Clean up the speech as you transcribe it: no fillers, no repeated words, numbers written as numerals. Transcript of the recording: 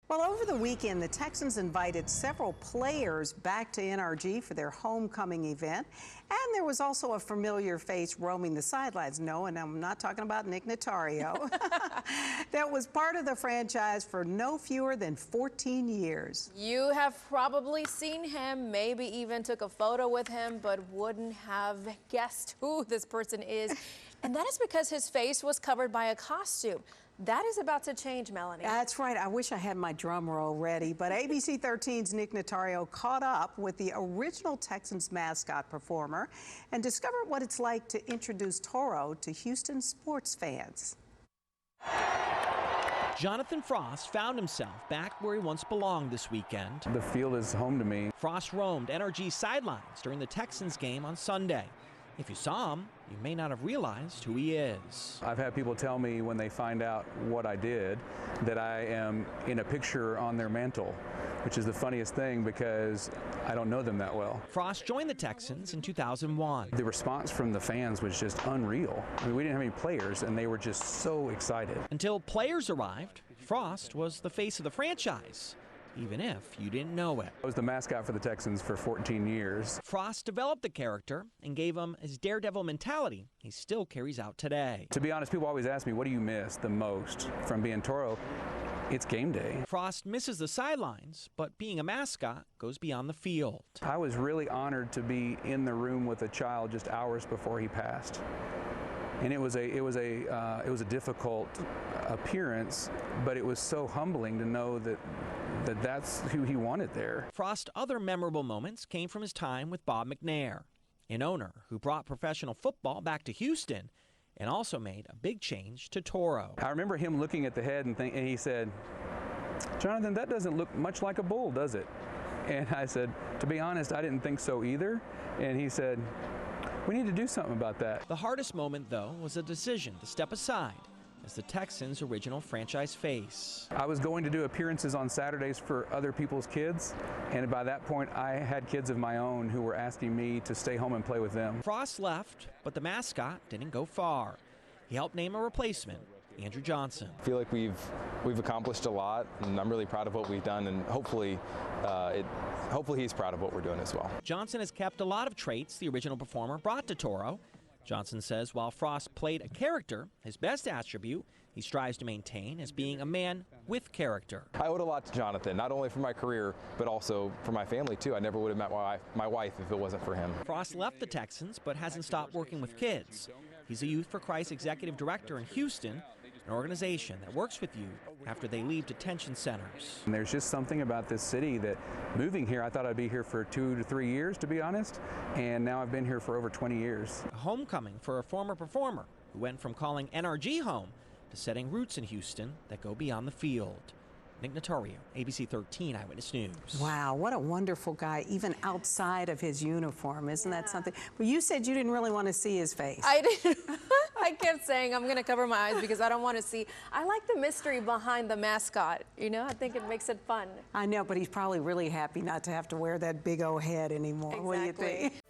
Well, over the weekend, the Texans invited several players back to NRG for their homecoming event. And there was also a familiar face roaming the sidelines. No, and I'm not talking about Nick Notario. That was part of the franchise for no fewer than 14 years. You have probably seen him, maybe even took a photo with him, but wouldn't have guessed who this person is. And that is because his face was covered by a costume. That is about to change, Melanie. That's right. I wish I had my drum roll ready, but ABC 13's Nick Notario caught up with the original Texans mascot performer and discovered what it's like to introduce Toro to Houston sports fans. Jonathan Frost found himself back where he once belonged this weekend. The field is home to me. Frost roamed NRG sidelines during the Texans game on Sunday. If you saw him, you may not have realized who he is. I've had people tell me when they find out what I did that I am in a picture on their mantle, which is the funniest thing because I don't know them that well. Frost joined the Texans in 2001. The response from the fans was just unreal. I mean, we didn't have any players, and they were just so excited. Until players arrived, Frost was the face of the franchise, even if you didn't know it. I was the mascot for the Texans for 14 years. Frost developed the character and gave him his daredevil mentality he still carries out today. To be honest, people always ask me, what do you miss the most from being Toro? It's game day. Frost misses the sidelines, but being a mascot goes beyond the field. I was really honored to be in the room with a child just hours before he passed. And it was a difficult appearance, but it was so humbling to know that's who he wanted there. Frost's other memorable moments came from his time with Bob McNair, an owner who brought professional football back to Houston and also made a big change to Toro. I remember him looking at the head and he said, "Jonathan, that doesn't look much like a bull, does it?" And I said, "To be honest, I didn't think so either." And he said, "We need to do something about that." The hardest moment, though, was a decision to step aside as the Texans' original franchise face. I was going to do appearances on Saturdays for other people's kids, and by that point, I had kids of my own who were asking me to stay home and play with them. Frost left, but the mascot didn't go far. He helped name a replacement, Andrew Johnson. I feel like we've accomplished a lot, and I'm really proud of what we've done, and hopefully he's proud of what we're doing as well. Johnson has kept a lot of traits the original performer brought to Toro. Johnson says while Frost played a character, his best attribute he strives to maintain is being a man with character. I owed a lot to Jonathan, not only for my career, but also for my family, too. I never would have met my wife if it wasn't for him. Frost left the Texans, but hasn't stopped working with kids. He's a Youth for Christ executive director in Houston, an organization that works with youth after they leave detention centers. And there's just something about this city that moving here, I thought I'd be here for 2 to 3 years, to be honest, and now I've been here for over 20 years. A homecoming for a former performer who went from calling NRG home to setting roots in Houston that go beyond the field. Nick Notario, ABC 13 Eyewitness News. Wow, what a wonderful guy, even outside of his uniform. Isn't that something? Well, you said you didn't really want to see his face. I didn't. I kept saying I'm going to cover my eyes because I don't want to see. I like the mystery behind the mascot. You know, I think it makes it fun. I know, but he's probably really happy not to have to wear that big old head anymore. Exactly. What do you think?